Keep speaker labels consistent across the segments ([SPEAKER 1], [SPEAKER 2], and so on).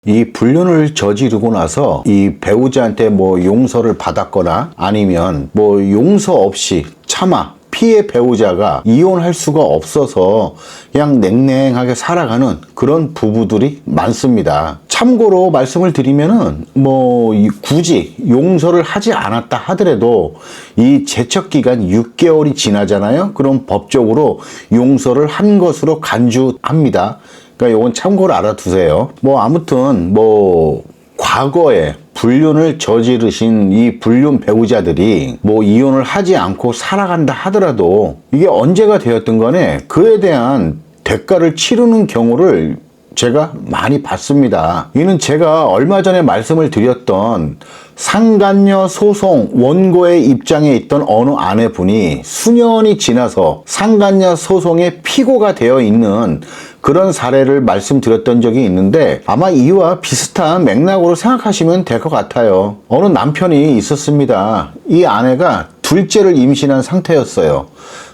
[SPEAKER 1] 이 불륜을 저지르고 나서 이 배우자한테 뭐 용서를 받았거나 아니면 뭐 용서 없이 차마 피해 배우자가 이혼할 수가 없어서 그냥 냉랭하게 살아가는 그런 부부들이 많습니다. 참고로 말씀을 드리면은 뭐 굳이 용서를 하지 않았다 하더라도 이 제척기간 6개월이 지나잖아요. 그럼 법적으로 용서를 한 것으로 간주합니다. 그러니까 이건 참고로 알아두세요. 뭐 아무튼 뭐 과거에 불륜을 저지르신 이 불륜 배우자들이 뭐 이혼을 하지 않고 살아간다 하더라도 이게 언제가 되었든 간에 그에 대한 대가를 치르는 경우를 제가 많이 봤습니다. 이는 제가 얼마 전에 말씀을 드렸던 상간녀 소송 원고의 입장에 있던 어느 아내분이 수년이 지나서 상간녀 소송의 피고가 되어 있는 그런 사례를 말씀드렸던 적이 있는데 아마 이와 비슷한 맥락으로 생각하시면 될 것 같아요. 어느 남편이 있었습니다. 이 아내가 둘째를 임신한 상태였어요.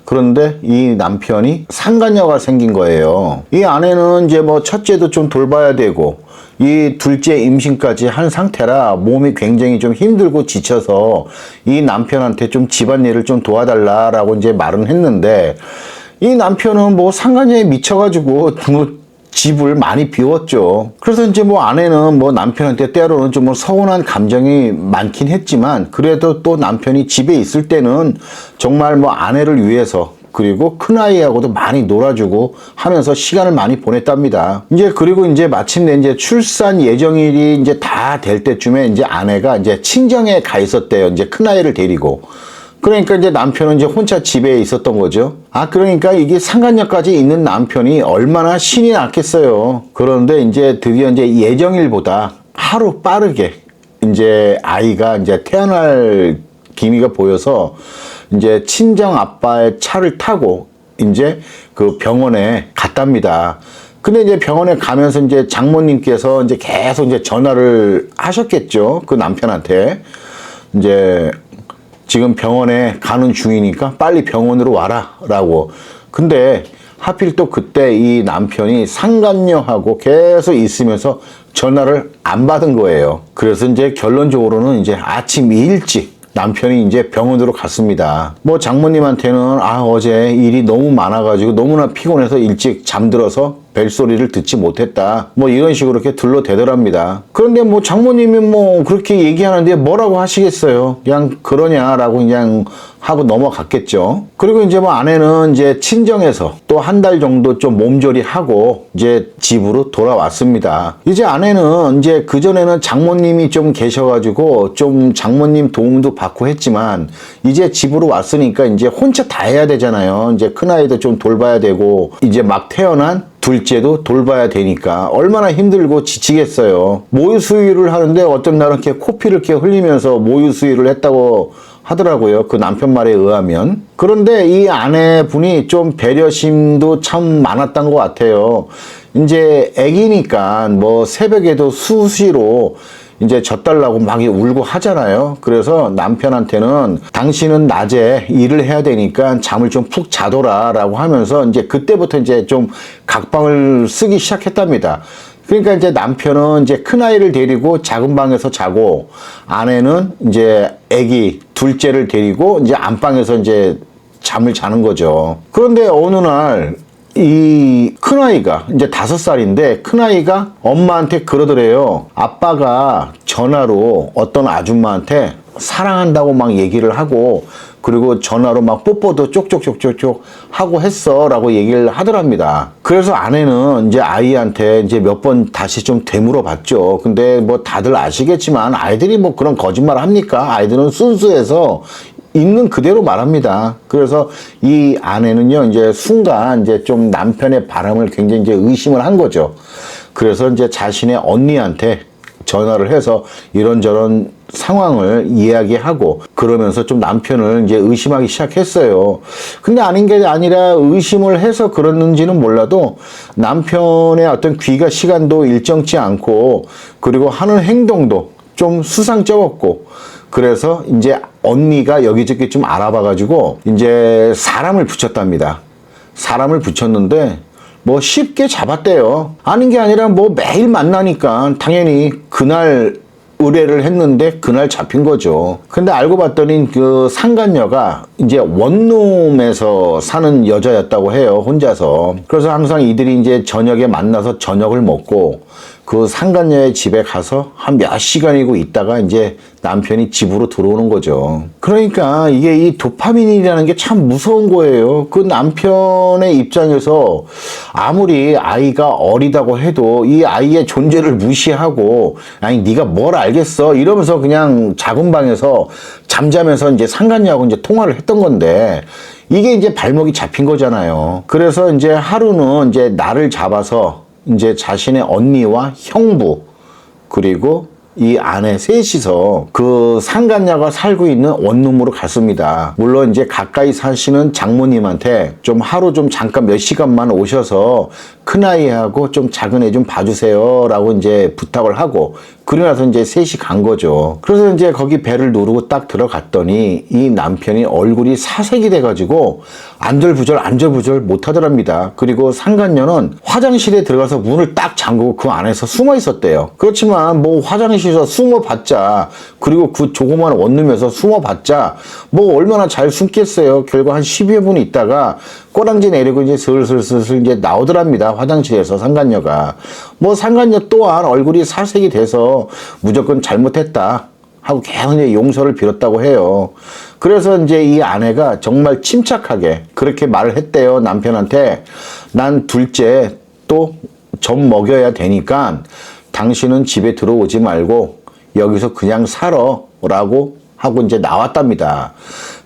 [SPEAKER 1] 그런데 이 남편이 상간녀가 생긴 거예요. 이 아내는 이제 뭐 첫째도 좀 돌봐야 되고 이 둘째 임신까지 한 상태라 몸이 굉장히 좀 힘들고 지쳐서 이 남편한테 좀 집안일을 좀 도와달라라고 이제 말은 했는데 이 남편은 뭐 상간녀에 미쳐가지고 집을 많이 비웠죠. 그래서 이제 뭐 아내는 뭐 남편한테 때로는 좀 뭐 서운한 감정이 많긴 했지만 그래도 또 남편이 집에 있을 때는 정말 뭐 아내를 위해서 그리고 큰아이하고도 많이 놀아주고 하면서 시간을 많이 보냈답니다. 이제 그리고 이제 마침내 이제 출산 예정일이 이제 다 될 때쯤에 이제 아내가 이제 친정에 가 있었대요. 이제 큰아이를 데리고. 그러니까 이제 남편은 이제 혼자 집에 있었던 거죠. 그러니까 이게 상간녀까지 있는 남편이 얼마나 신이 났겠어요. 그런데 이제 드디어 이제 예정일보다 하루 빠르게 이제 아이가 이제 태어날 기미가 보여서 이제 친정 아빠의 차를 타고 이제 그 병원에 갔답니다. 근데 이제 병원에 가면서 이제 장모님께서 이제 계속 이제 전화를 하셨겠죠. 그 남편한테. 이제 지금 병원에 가는 중이니까 빨리 병원으로 와라 라고. 근데 하필 또 그때 이 남편이 상간녀하고 계속 있으면서 전화를 안 받은 거예요. 그래서 이제 결론적으로는 이제 아침 일찍 남편이 이제 병원으로 갔습니다. 뭐 장모님한테는 어제 일이 너무 많아가지고 너무나 피곤해서 일찍 잠들어서 벨소리를 듣지 못했다. 뭐 이런 식으로 이렇게 둘러대더랍니다. 그런데 뭐 장모님이 뭐 그렇게 얘기하는데 뭐라고 하시겠어요. 그냥 그러냐라고 그냥 하고 넘어갔겠죠. 그리고 이제 뭐 아내는 이제 친정에서 또 한 달 정도 좀 몸조리하고 이제 집으로 돌아왔습니다. 이제 아내는 이제 그전에는 장모님이 좀 계셔가지고 좀 장모님 도움도 받고 했지만 이제 집으로 왔으니까 이제 혼자 다 해야 되잖아요. 이제 큰아이도 좀 돌봐야 되고 이제 막 태어난 둘째도 돌봐야 되니까 얼마나 힘들고 지치겠어요. 모유 수유를 하는데 어떤 날은 이렇게 코피를 이렇게 흘리면서 모유 수유를 했다고 하더라고요. 그 남편 말에 의하면. 그런데 이 아내분이 좀 배려심도 참 많았던 것 같아요. 이제 애기니까 뭐 새벽에도 수시로 이제 젖달라고 막 울고 하잖아요. 그래서 남편한테는 당신은 낮에 일을 해야 되니까 잠을 좀 푹 자둬라 라고 하면서 이제 그때부터 이제 좀 각방을 쓰기 시작했답니다. 그러니까 이제 남편은 이제 큰아이를 데리고 작은 방에서 자고 아내는 이제 애기 둘째를 데리고 이제 안방에서 이제 잠을 자는 거죠. 그런데 어느 날 이 큰아이가 이제 5살인데 큰아이가 엄마한테 그러더래요. 아빠가 전화로 어떤 아줌마한테 사랑한다고 막 얘기를 하고 그리고 전화로 막 뽀뽀도 쪽쪽쪽쪽쪽 하고 했어 라고 얘기를 하더랍니다. 그래서 아내는 이제 아이한테 이제 몇 번 다시 좀 되물어 봤죠. 근데 뭐 다들 아시겠지만 아이들이 뭐 그런 거짓말 합니까? 아이들은 순수해서 있는 그대로 말합니다. 그래서 이 아내는요, 이제 순간 이제 좀 남편의 바람을 굉장히 이제 의심을 한 거죠. 그래서 이제 자신의 언니한테 전화를 해서 이런저런 상황을 이야기하고 그러면서 좀 남편을 이제 의심하기 시작했어요. 근데 아닌 게 아니라 의심을 해서 그랬는지는 몰라도 남편의 어떤 귀가 시간도 일정치 않고 그리고 하는 행동도 좀 수상쩍었고 그래서 이제 언니가 여기저기 좀 알아봐가지고 이제 사람을 붙였답니다. 사람을 붙였는데 뭐 쉽게 잡았대요. 아닌 게 아니라 뭐 매일 만나니까 당연히 그날 의뢰를 했는데 그날 잡힌 거죠. 근데 알고 봤더니 그 상간녀가 이제 원룸에서 사는 여자였다고 해요. 혼자서. 그래서 항상 이들이 이제 저녁에 만나서 저녁을 먹고 그 상간녀의 집에 가서 한 몇 시간이고 있다가 이제 남편이 집으로 들어오는 거죠. 그러니까 이게 이 도파민이라는 게 참 무서운 거예요. 그 남편의 입장에서 아무리 아이가 어리다고 해도 이 아이의 존재를 무시하고 아니 네가 뭘 알겠어 이러면서 그냥 작은 방에서 잠자면서 이제 상간녀하고 이제 통화를 했던 건데 이게 이제 발목이 잡힌 거잖아요. 그래서 이제 하루는 이제 나를 잡아서 이제 자신의 언니와 형부 그리고 이 아내 셋이서 그 상간녀가 살고 있는 원룸으로 갔습니다. 물론 이제 가까이 사시는 장모님한테 좀 하루 좀 잠깐 몇 시간만 오셔서 큰아이하고 좀 작은 애 좀 봐주세요 라고 이제 부탁을 하고 그러고 나서 이제 셋이 간 거죠. 그래서 이제 거기 배를 누르고 딱 들어갔더니 이 남편이 얼굴이 사색이 돼가지고 안절부절 못 하더랍니다. 그리고 상간녀는 화장실에 들어가서 문을 딱 잠그고 그 안에서 숨어 있었대요. 그렇지만 뭐 화장실에서 숨어 봤자 그리고 그 조그만 원룸에서 숨어 봤자 뭐 얼마나 잘 숨겠어요. 결국 한 10여 분 있다가 꼬랑지 내리고 이제 슬슬 이제 나오더랍니다. 화장실에서 상간녀가. 뭐 상간녀 또한 얼굴이 살색이 돼서 무조건 잘못했다 하고 계속 이제 용서를 빌었다고 해요. 그래서 이제 이 아내가 정말 침착하게 그렇게 말을 했대요. 남편한테 난 둘째 또 젖 먹여야 되니까 당신은 집에 들어오지 말고 여기서 그냥 살아 라고 하고 이제 나왔답니다.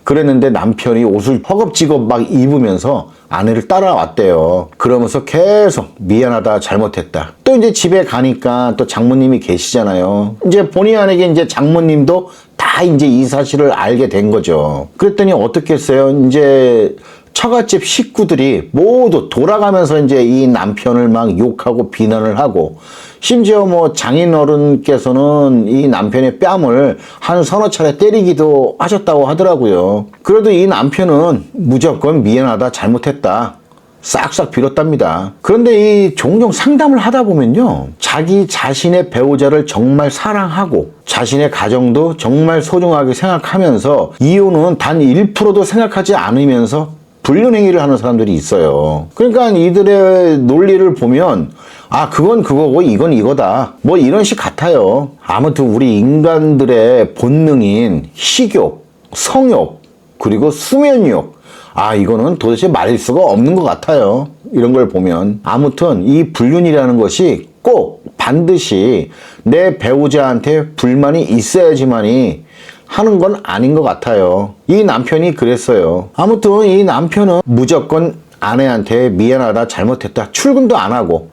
[SPEAKER 1] 그랬는데 남편이 옷을 허겁지겁 막 입으면서 아내를 따라왔대요. 그러면서 계속 미안하다, 잘못했다. 또 이제 집에 가니까 또 장모님이 계시잖아요. 이제 본의 아니게 이제 장모님도 다 이제 이 사실을 알게 된 거죠. 그랬더니 어떻게 했어요? 이제 처갓집 식구들이 모두 돌아가면서 이제 이 남편을 막 욕하고 비난을 하고 심지어 뭐 장인어른께서는 이 남편의 뺨을 한 서너 차례 때리기도 하셨다고 하더라고요. 그래도 이 남편은 무조건 미안하다, 잘못했다. 싹싹 빌었답니다. 그런데 이 종종 상담을 하다 보면요. 자기 자신의 배우자를 정말 사랑하고 자신의 가정도 정말 소중하게 생각하면서 이혼은 단 1%도 생각하지 않으면서 불륜행위를 하는 사람들이 있어요. 그러니까 이들의 논리를 보면 아 그건 그거고 이건 이거다 뭐 이런 식 같아요. 아무튼 우리 인간들의 본능인 식욕, 성욕 그리고 수면욕 아 이거는 도대체 말릴 수가 없는 것 같아요. 이런 걸 보면 아무튼 이 불륜이라는 것이 꼭 반드시 내 배우자한테 불만이 있어야지만이 하는 건 아닌 것 같아요. 이 남편이 그랬어요. 아무튼 이 남편은 무조건 아내한테 미안하다, 잘못했다, 출근도 안 하고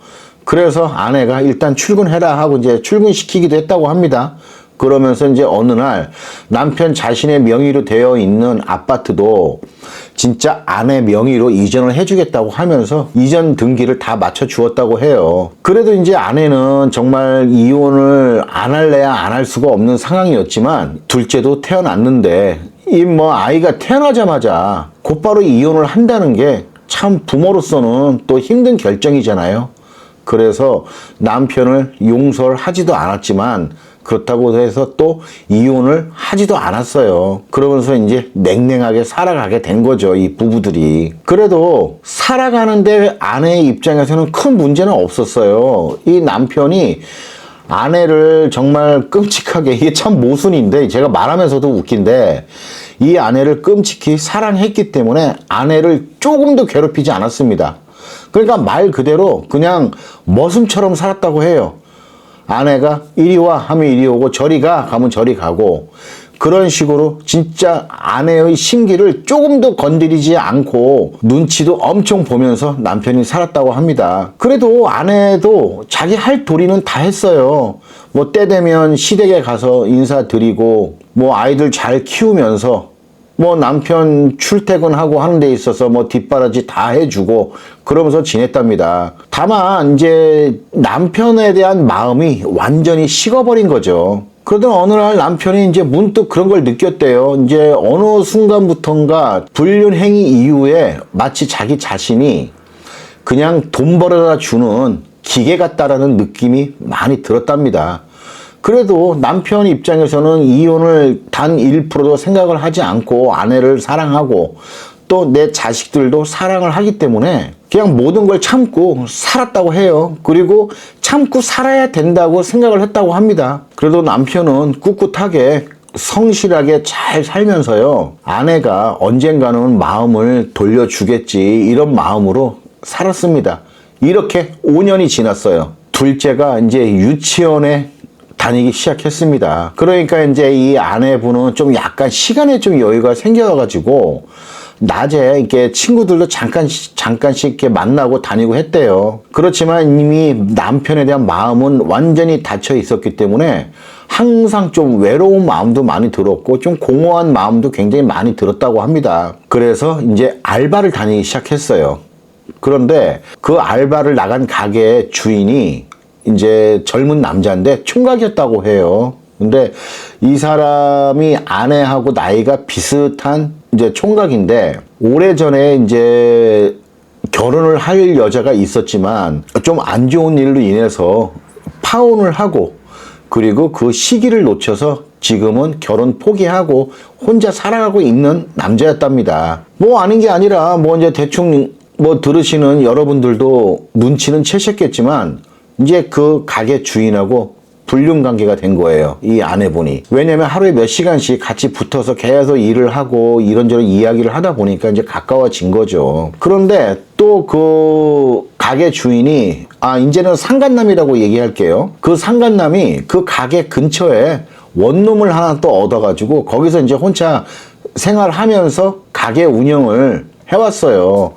[SPEAKER 1] 그래서 아내가 일단 출근해라 하고 이제 출근시키기도 했다고 합니다. 그러면서 이제 어느 날 남편 자신의 명의로 되어 있는 아파트도 진짜 아내 명의로 이전을 해주겠다고 하면서 이전 등기를 다 맞춰 주었다고 해요. 그래도 이제 아내는 정말 이혼을 안 할래야 안 할 수가 없는 상황이었지만 둘째도 태어났는데 이 뭐 아이가 태어나자마자 곧바로 이혼을 한다는 게 참 부모로서는 또 힘든 결정이잖아요. 그래서 남편을 용서를 하지도 않았지만 그렇다고 해서 또 이혼을 하지도 않았어요. 그러면서 이제 냉랭하게 살아가게 된 거죠, 이 부부들이. 그래도 살아가는데 아내의 입장에서는 큰 문제는 없었어요. 이 남편이 아내를 정말 끔찍하게, 이게 참 모순인데 제가 말하면서도 웃긴데 이 아내를 끔찍히 사랑했기 때문에 아내를 조금도 괴롭히지 않았습니다. 그러니까 말 그대로 그냥 머슴처럼 살았다고 해요. 아내가 이리 와 하면 이리 오고 저리 가 가면 저리 가고 그런 식으로 진짜 아내의 심기를 조금도 건드리지 않고 눈치도 엄청 보면서 남편이 살았다고 합니다. 그래도 아내도 자기 할 도리는 다 했어요. 뭐 때 되면 시댁에 가서 인사드리고 뭐 아이들 잘 키우면서 뭐 남편 출퇴근하고 하는 데 있어서 뭐 뒷바라지 다 해주고 그러면서 지냈답니다. 다만 이제 남편에 대한 마음이 완전히 식어버린 거죠. 그러던 어느 날 남편이 이제 문득 그런 걸 느꼈대요. 이제 어느 순간부턴가 불륜 행위 이후에 마치 자기 자신이 그냥 돈 벌어다 주는 기계 같다라는 느낌이 많이 들었답니다. 그래도 남편 입장에서는 이혼을 단 1%도 생각을 하지 않고 아내를 사랑하고 또 내 자식들도 사랑을 하기 때문에 그냥 모든 걸 참고 살았다고 해요. 그리고 참고 살아야 된다고 생각을 했다고 합니다. 그래도 남편은 꿋꿋하게 성실하게 잘 살면서요, 아내가 언젠가는 마음을 돌려주겠지 이런 마음으로 살았습니다. 이렇게 5년이 지났어요. 둘째가 이제 유치원에 다니기 시작했습니다. 그러니까 이제 이 아내분은 좀 약간 시간에 좀 여유가 생겨가지고 낮에 이렇게 친구들도 잠깐씩 이렇게 만나고 다니고 했대요. 그렇지만 이미 남편에 대한 마음은 완전히 닫혀 있었기 때문에 항상 좀 외로운 마음도 많이 들었고 좀 공허한 마음도 굉장히 많이 들었다고 합니다. 그래서 이제 알바를 다니기 시작했어요. 그런데 그 알바를 나간 가게 주인이 이제 젊은 남자인데 총각이었다고 해요. 근데 이 사람이 아내하고 나이가 비슷한 이제 총각인데 오래전에 이제 결혼을 할 여자가 있었지만 좀 안 좋은 일로 인해서 파혼을 하고 그리고 그 시기를 놓쳐서 지금은 결혼 포기하고 혼자 살아가고 있는 남자였답니다. 뭐 아닌 게 아니라 뭐 이제 대충 뭐 들으시는 여러분들도 눈치는 채셨겠지만 이제 그 가게 주인하고 불륜 관계가 된 거예요. 이 아내분이. 왜냐면 하루에 몇 시간씩 같이 붙어서 계속 일을 하고 이런저런 이야기를 하다 보니까 이제 가까워진 거죠. 그런데 또 그 가게 주인이 이제는 상간남이라고 얘기할게요. 그 상간남이 그 가게 근처에 원룸을 하나 또 얻어가지고 거기서 이제 혼자 생활하면서 가게 운영을 해왔어요.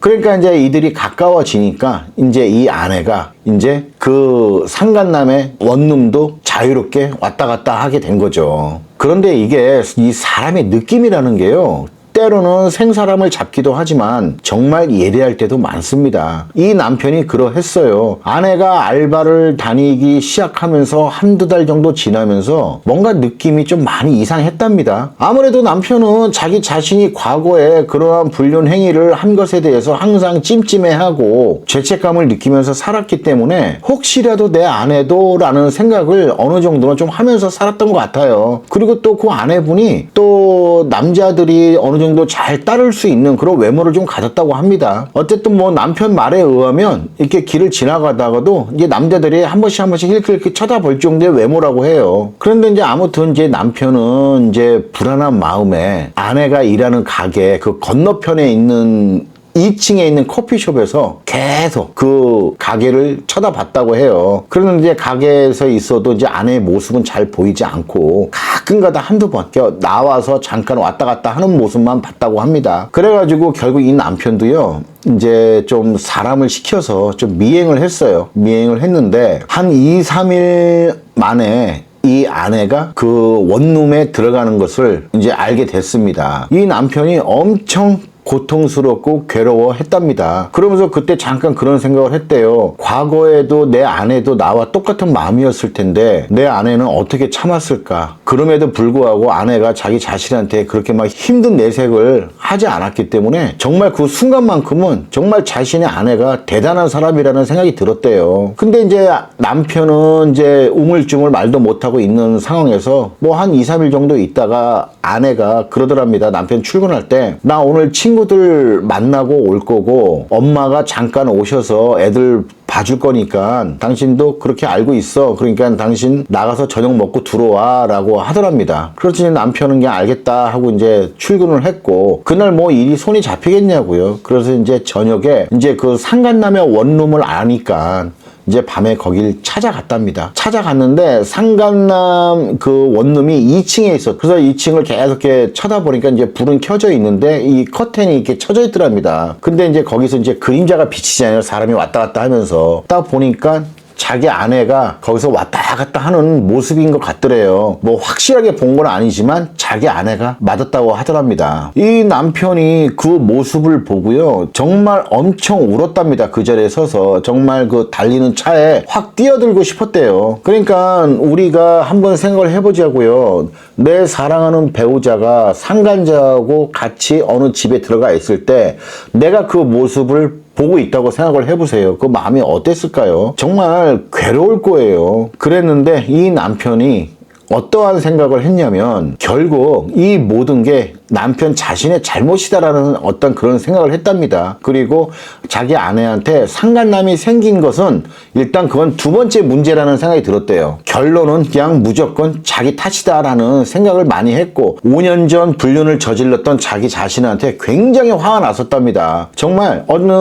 [SPEAKER 1] 그러니까 이제 이들이 가까워지니까 이제 이 아내가 이제 그 상간남의 원룸도 자유롭게 왔다 갔다 하게 된 거죠. 그런데 이게 이 사람의 느낌이라는 게요, 때로는 생사람을 잡기도 하지만 정말 예리할 때도 많습니다. 이 남편이 그러했어요. 아내가 알바를 다니기 시작하면서 한두 달 정도 지나면서 뭔가 느낌이 좀 많이 이상했답니다. 아무래도 남편은 자기 자신이 과거에 그러한 불륜 행위를 한 것에 대해서 항상 찜찜해하고 죄책감을 느끼면서 살았기 때문에 혹시라도 내 아내도 라는 생각을 어느 정도는 좀 하면서 살았던 것 같아요. 그리고 또 그 아내분이 또 남자들이 어느 정도 잘 따를 수 있는 그런 외모를 좀 가졌다고 합니다. 어쨌든 뭐 남편 말에 의하면 이렇게 길을 지나가다가도 이제 남자들이 한 번씩 이렇게 쳐다볼 정도의 외모라고 해요. 그런데 이제 아무튼 이제 남편은 이제 불안한 마음에 아내가 일하는 가게 그 건너편에 있는 2층에 있는 커피숍에서 계속 그 가게를 쳐다봤다고 해요. 그런데 이제 가게에서 있어도 이제 아내의 모습은 잘 보이지 않고 가끔가다 한두 번 나와서 잠깐 왔다 갔다 하는 모습만 봤다고 합니다. 그래가지고 결국 이 남편도요, 이제 좀 사람을 시켜서 좀 미행을 했어요. 미행을 했는데 한 2, 3일 만에 이 아내가 그 원룸에 들어가는 것을 이제 알게 됐습니다. 이 남편이 엄청 고통스럽고 괴로워했답니다. 그러면서 그때 잠깐 그런 생각을 했대요. 과거에도 내 아내도 나와 똑같은 마음이었을 텐데 내 아내는 어떻게 참았을까? 그럼에도 불구하고 아내가 자기 자신한테 그렇게 막 힘든 내색을 하지 않았기 때문에 정말 그 순간만큼은 정말 자신의 아내가 대단한 사람이라는 생각이 들었대요. 근데 이제 남편은 이제 우물쭈물 말도 못하고 있는 상황에서 뭐 한 2, 3일 정도 있다가 아내가 그러더랍니다. 남편 출근할 때 나 오늘 친구들 만나고 올 거고 엄마가 잠깐 오셔서 애들 봐줄 거니까 당신도 그렇게 알고 있어. 그러니까 당신 나가서 저녁 먹고 들어와 라고 하더랍니다. 그렇지 남편은 그냥 알겠다 하고 이제 출근을 했고 그날 뭐 일이 손이 잡히겠냐고요. 그래서 이제 저녁에 이제 그 상간남의 원룸을 아니까 이제 밤에 거길 찾아갔답니다. 찾아갔는데 상간남 그 원룸이 2층에 있어. 그래서 2층을 계속 이렇게 쳐다보니까 이제 불은 켜져 있는데 이 커튼이 이렇게 쳐져 있더랍니다. 근데 이제 거기서 이제 그림자가 비치잖아요. 사람이 왔다 갔다 하면서. 딱 보니까 자기 아내가 거기서 왔다 갔다 하는 모습인 것 같더래요. 뭐 확실하게 본 건 아니지만 자기 아내가 맞았다고 하더랍니다. 이 남편이 그 모습을 보고요, 정말 엄청 울었답니다. 그 자리에 서서 정말 그 달리는 차에 확 뛰어들고 싶었대요. 그러니까 우리가 한번 생각을 해보자고요. 내 사랑하는 배우자가 상간자하고 같이 어느 집에 들어가 있을 때 내가 그 모습을 보고 있다고 생각을 해보세요. 그 마음이 어땠을까요? 정말 괴로울 거예요. 그랬는데 이 남편이 어떠한 생각을 했냐면 결국 이 모든 게 남편 자신의 잘못이다라는 어떤 그런 생각을 했답니다. 그리고 자기 아내한테 상간남이 생긴 것은 일단 그건 두 번째 문제라는 생각이 들었대요. 결론은 그냥 무조건 자기 탓이다라는 생각을 많이 했고 5년 전 불륜을 저질렀던 자기 자신한테 굉장히 화가 났었답니다. 정말 어느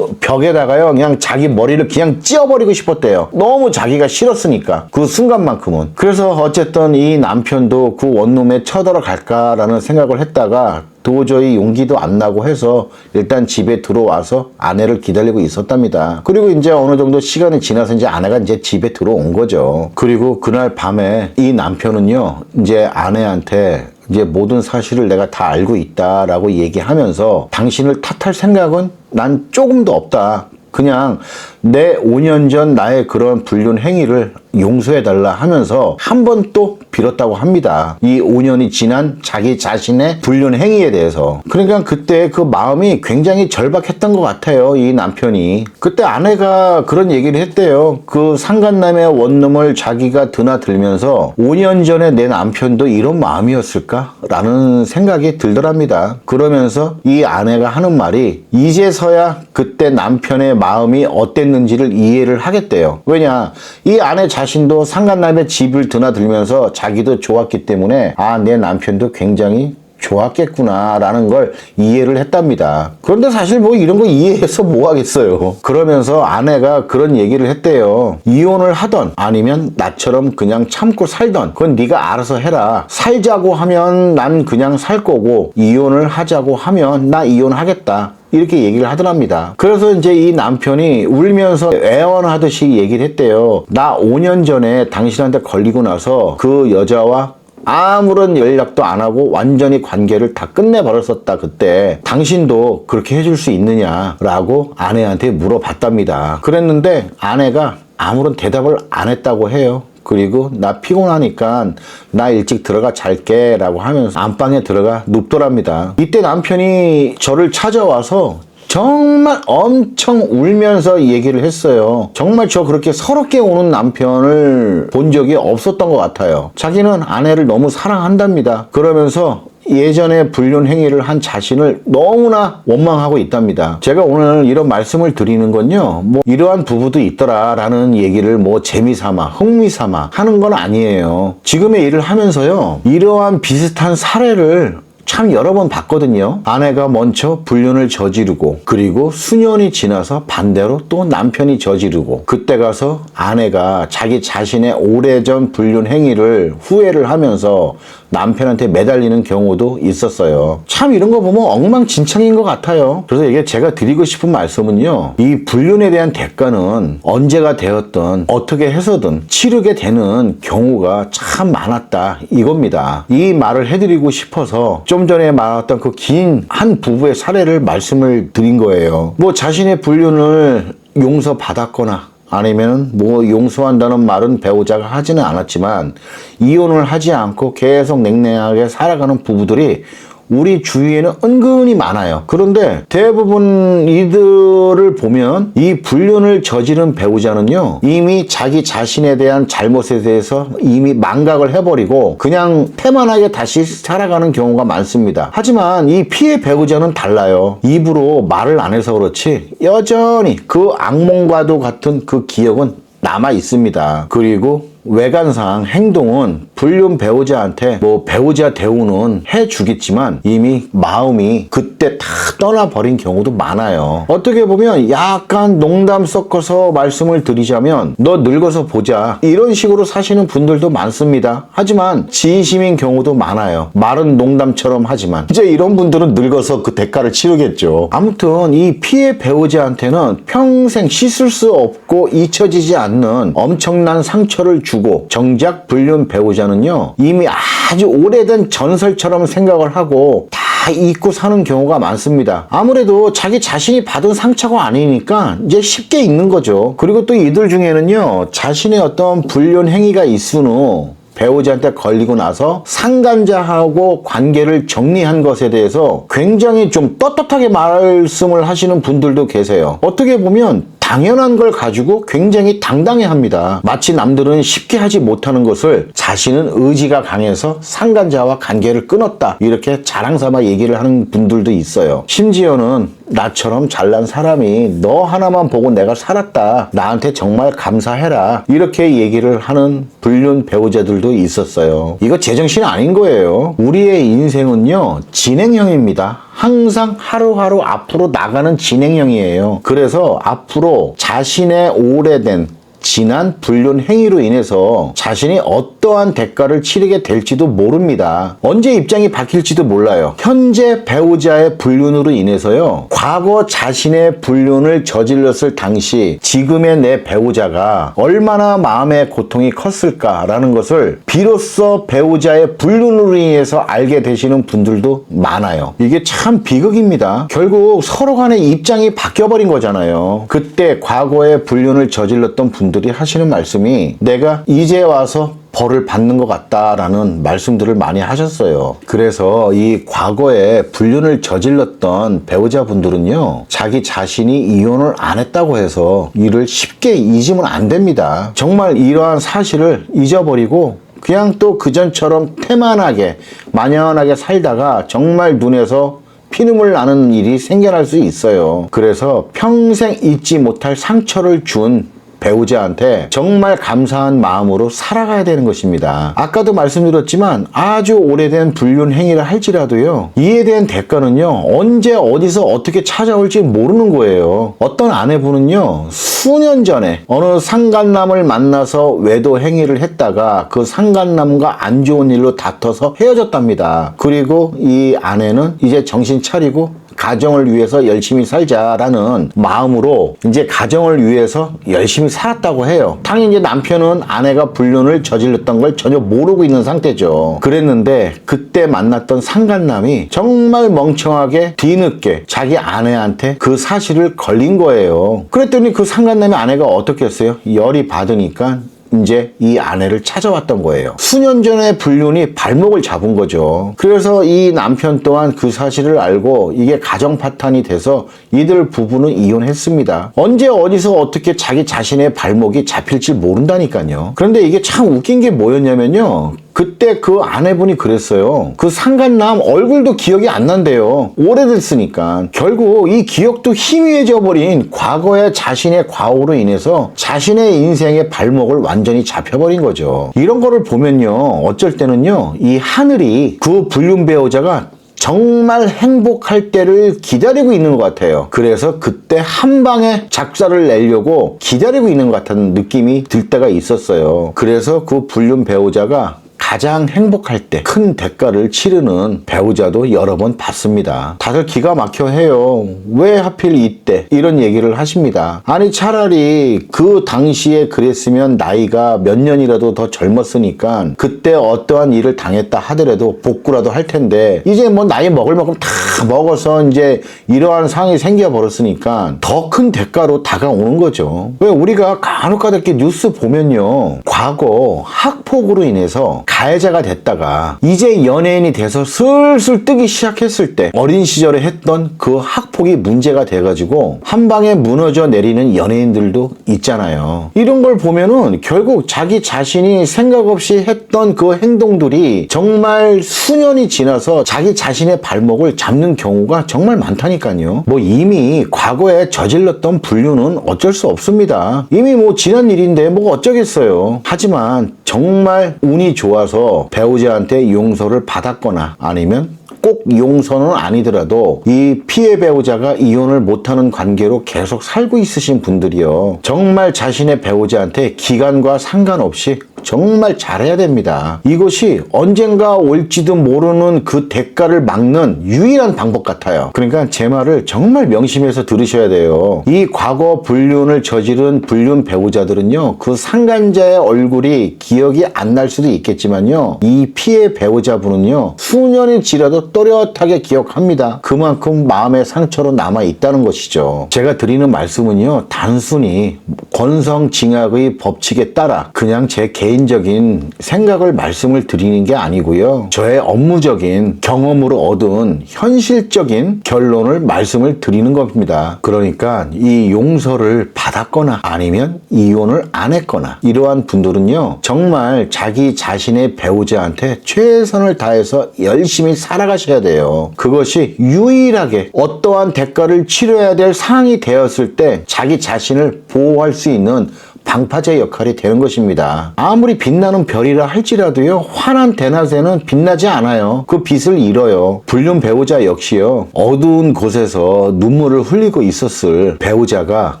[SPEAKER 1] 벽에다가요 그냥 자기 머리를 그냥 찧어버리고 싶었대요. 너무 자기가 싫었으니까 그 순간만큼은. 그래서 어쨌든 이 남편도 그 원룸에 쳐들어갈까라는 생각을 했다가 도저히 용기도 안 나고 해서 일단 집에 들어와서 아내를 기다리고 있었답니다. 그리고 이제 어느 정도 시간이 지나서 이제 아내가 이제 집에 들어온 거죠. 그리고 그날 밤에 이 남편은요 이제 아내한테 이제 모든 사실을 내가 다 알고 있다라고 얘기하면서 당신을 탓할 생각은 난 조금도 없다. 그냥 내 5년 전 나의 그런 불륜 행위를 용서해달라 하면서 한 번 또 빌었다고 합니다. 이 5년이 지난 자기 자신의 불륜 행위에 대해서. 그러니까 그때 그 마음이 굉장히 절박했던 것 같아요. 이 남편이. 그때 아내가 그런 얘기를 했대요. 그 상간남의 원룸을 자기가 드나들면서 5년 전에 내 남편도 이런 마음이었을까? 라는 생각이 들더랍니다. 그러면서 이 아내가 하는 말이 이제서야 그때 남편의 마음이 어땠는지를 이해를 하겠대요. 왜냐? 이 아내 자신도 상간남의 집을 드나들면서 자기도 좋았기 때문에 내 남편도 굉장히 좋았겠구나 라는 걸 이해를 했답니다. 그런데 사실 뭐 이런 거 이해해서 뭐 하겠어요. 그러면서 아내가 그런 얘기를 했대요. 이혼을 하던 아니면 나처럼 그냥 참고 살던 그건 네가 알아서 해라. 살자고 하면 난 그냥 살 거고 이혼을 하자고 하면 나 이혼하겠다. 이렇게 얘기를 하더랍니다. 그래서 이제 이 남편이 울면서 애원하듯이 얘기를 했대요. 나 5년 전에 당신한테 걸리고 나서 그 여자와 아무런 연락도 안 하고 완전히 관계를 다 끝내버렸었다. 그때 당신도 그렇게 해줄 수 있느냐라고 아내한테 물어봤답니다. 그랬는데 아내가 아무런 대답을 안 했다고 해요. 그리고 나 피곤하니까 나 일찍 들어가 잘게 라고 하면서 안방에 들어가 눕더랍니다. 이때 남편이 저를 찾아와서 정말 엄청 울면서 얘기를 했어요. 정말 저 그렇게 서럽게 우는 남편을 본 적이 없었던 것 같아요. 자기는 아내를 너무 사랑한답니다. 그러면서 예전에 불륜 행위를 한 자신을 너무나 원망하고 있답니다. 제가 오늘 이런 말씀을 드리는 건요, 뭐 이러한 부부도 있더라라는 얘기를 뭐 재미삼아 흥미삼아 하는 건 아니에요. 지금의 일을 하면서요 이러한 비슷한 사례를 참 여러 번 봤거든요. 아내가 먼저 불륜을 저지르고 그리고 수년이 지나서 반대로 또 남편이 저지르고 그때 가서 아내가 자기 자신의 오래전 불륜 행위를 후회를 하면서 남편한테 매달리는 경우도 있었어요. 참 이런 거 보면 엉망진창인 것 같아요. 그래서 이게 제가 드리고 싶은 말씀은요, 이 불륜에 대한 대가는 언제가 되었든 어떻게 해서든 치르게 되는 경우가 참 많았다 이겁니다. 이 말을 해드리고 싶어서 좀 전에 말했던 그 긴 한 부부의 사례를 말씀을 드린 거예요. 뭐 자신의 불륜을 용서받았거나 아니면 뭐 용서한다는 말은 배우자가 하지는 않았지만 이혼을 하지 않고 계속 냉랭하게 살아가는 부부들이 우리 주위에는 은근히 많아요. 그런데 대부분 이들을 보면 이 불륜을 저지른 배우자는요 이미 자기 자신에 대한 잘못에 대해서 이미 망각을 해버리고 그냥 태만하게 다시 살아가는 경우가 많습니다. 하지만 이 피해 배우자는 달라요. 입으로 말을 안 해서 그렇지 여전히 그 악몽과도 같은 그 기억은 남아 있습니다. 그리고 외관상 행동은 불륜 배우자한테 뭐 배우자 대우는 해주겠지만 이미 마음이 그때 다 떠나버린 경우도 많아요. 어떻게 보면 약간 농담 섞어서 말씀을 드리자면 너 늙어서 보자 이런 식으로 사시는 분들도 많습니다. 하지만 진심인 경우도 많아요. 말은 농담처럼 하지만 이제 이런 분들은 늙어서 그 대가를 치르겠죠. 아무튼 이 피해 배우자한테는 평생 씻을 수 없고 잊혀지지 않는 엄청난 상처를 주고 정작 불륜 배우자는요 이미 아주 오래된 전설처럼 생각을 하고 다 잊고 사는 경우가 많습니다. 아무래도 자기 자신이 받은 상처가 아니니까 이제 쉽게 잊는 거죠. 그리고 또 이들 중에는요 자신의 어떤 불륜 행위가 있은 후 배우자한테 걸리고 나서 상간자하고 관계를 정리한 것에 대해서 굉장히 좀 떳떳하게 말씀을 하시는 분들도 계세요. 어떻게 보면 당연한 걸 가지고 굉장히 당당해합니다. 마치 남들은 쉽게 하지 못하는 것을 자신은 의지가 강해서 상간자와 관계를 끊었다, 이렇게 자랑삼아 얘기를 하는 분들도 있어요. 심지어는 나처럼 잘난 사람이 너 하나만 보고 내가 살았다, 나한테 정말 감사해라, 이렇게 얘기를 하는 불륜 배우자들도 있었어요. 이거 제정신 아닌 거예요. 우리의 인생은요, 진행형입니다. 항상 하루하루 앞으로 나가는 진행형이에요. 그래서 앞으로 자신의 오래된 지난 불륜 행위로 인해서 자신이 어떠한 대가를 치르게 될지도 모릅니다. 언제 입장이 바뀔지도 몰라요. 현재 배우자의 불륜으로 인해서요, 과거 자신의 불륜을 저질렀을 당시 지금의 내 배우자가 얼마나 마음의 고통이 컸을까라는 것을 비로소 배우자의 불륜으로 인해서 알게 되시는 분들도 많아요. 이게 참 비극입니다. 결국 서로 간의 입장이 바뀌어버린 거잖아요. 그때 과거의 불륜을 저질렀던 분들이 하시는 말씀이 내가 이제 와서 벌을 받는 것 같다라는 말씀들을 많이 하셨어요. 그래서 이 과거에 불륜을 저질렀던 배우자분들은요, 자기 자신이 이혼을 안 했다고 해서 이를 쉽게 잊으면 안 됩니다. 정말 이러한 사실을 잊어버리고 그냥 또 그전처럼 태만하게 만연하게 살다가 정말 눈에서 피눈물 나는 일이 생겨날 수 있어요. 그래서 평생 잊지 못할 상처를 준 배우자한테 정말 감사한 마음으로 살아가야 되는 것입니다. 아까도 말씀드렸지만 아주 오래된 불륜 행위를 할지라도요, 이에 대한 대가는요, 언제 어디서 어떻게 찾아올지 모르는 거예요. 어떤 아내분은요, 수년 전에 어느 상간남을 만나서 외도 행위를 했다가 그 상간남과 안 좋은 일로 다퉈서 헤어졌답니다. 그리고 이 아내는 이제 정신 차리고 가정을 위해서 열심히 살자라는 마음으로 이제 가정을 위해서 열심히 살았다고 해요. 당연히 이제 남편은 아내가 불륜을 저질렀던 걸 전혀 모르고 있는 상태죠. 그랬는데 그때 만났던 상간남이 정말 멍청하게 뒤늦게 자기 아내한테 그 사실을 걸린 거예요. 그랬더니 그 상간남의 아내가 어떻게 했어요? 열이 받으니까 이제 이 아내를 찾아왔던 거예요. 수년 전에 불륜이 발목을 잡은 거죠. 그래서 이 남편 또한 그 사실을 알고 이게 가정 파탄이 돼서 이들 부부는 이혼했습니다. 언제 어디서 어떻게 자기 자신의 발목이 잡힐지 모른다니까요. 그런데 이게 참 웃긴 게 뭐였냐면요, 그때 그 아내분이 그랬어요. 그 상간남 얼굴도 기억이 안 난대요. 오래됐으니까. 결국 이 기억도 희미해져 버린 과거의 자신의 과오로 인해서 자신의 인생의 발목을 완전히 잡혀버린 거죠. 이런 거를 보면요, 어쩔 때는요, 이 하늘이 그 불륜 배우자가 정말 행복할 때를 기다리고 있는 것 같아요. 그래서 그때 한 방에 작사를 내려고 기다리고 있는 것 같은 느낌이 들 때가 있었어요. 그래서 그 불륜 배우자가 가장 행복할 때 큰 대가를 치르는 배우자도 여러 번 봤습니다. 다들 기가 막혀 해요. 왜 하필 이때 이런 얘기를 하십니다. 아니 차라리 그 당시에 그랬으면 나이가 몇 년이라도 더 젊었으니까 그때 어떠한 일을 당했다 하더라도 복구라도 할 텐데 이제 뭐 나이 먹을 만큼 다 먹어서 이제 이러한 상황이 생겨버렸으니까 더 큰 대가로 다가오는 거죠. 왜 우리가 간혹가다렇게 뉴스 보면요, 과거 학폭으로 인해서 가해자가 됐다가 이제 연예인이 돼서 슬슬 뜨기 시작했을 때 어린 시절에 했던 그 학폭이 문제가 돼가지고 한 방에 무너져 내리는 연예인들도 있잖아요. 이런 걸 보면은 결국 자기 자신이 생각 없이 했던 그 행동들이 정말 수년이 지나서 자기 자신의 발목을 잡는 경우가 정말 많다니까요. 뭐 이미 과거에 저질렀던 불륜은 어쩔 수 없습니다. 이미 뭐 지난 일인데 뭐 어쩌겠어요. 하지만 정말 운이 좋아서 배우자한테 용서를 받았거나 아니면 꼭 용서는 아니더라도 이 피해 배우자가 이혼을 못하는 관계로 계속 살고 있으신 분들이요, 정말 자신의 배우자한테 기간과 상관없이 정말 잘해야 됩니다. 이것이 언젠가 올지도 모르는 그 대가를 막는 유일한 방법 같아요. 그러니까 제 말을 정말 명심해서 들으셔야 돼요. 이 과거 불륜을 저지른 불륜 배우자들은요, 그 상간자의 얼굴이 기억이 안 날 수도 있겠지만요, 이 피해 배우자분은요, 수년이 지나도 또렷하게 기억합니다. 그만큼 마음의 상처로 남아 있다는 것이죠. 제가 드리는 말씀은요, 단순히 권성징악의 법칙에 따라 그냥 제 개인적인 생각을 말씀을 드리는 게 아니고요. 저의 업무적인 경험으로 얻은 현실적인 결론을 말씀을 드리는 겁니다. 그러니까 이 용서를 받았거나 아니면 이혼을 안 했거나 이러한 분들은요, 정말 자기 자신의 배우자한테 최선을 다해서 열심히 살아가셔야 돼요. 그것이 유일하게 어떠한 대가를 치러야 될 상황이 되었을 때 자기 자신을 보호할 수 있는 방파제 역할이 되는 것입니다. 아무리 빛나는 별이라 할지라도요, 환한 대낮에는 빛나지 않아요. 그 빛을 잃어요. 불륜 배우자 역시요, 어두운 곳에서 눈물을 흘리고 있었을 배우자가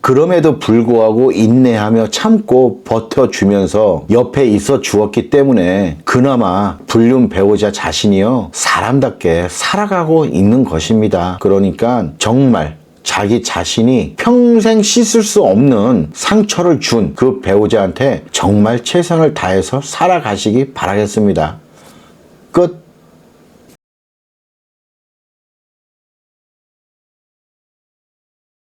[SPEAKER 1] 그럼에도 불구하고 인내하며 참고 버텨주면서 옆에 있어 주었기 때문에 그나마 불륜 배우자 자신이요, 사람답게 살아가고 있는 것입니다. 그러니까 정말 자기 자신이 평생 씻을 수 없는 상처를 준 그 배우자한테 정말 최선을 다해서 살아가시기 바라겠습니다.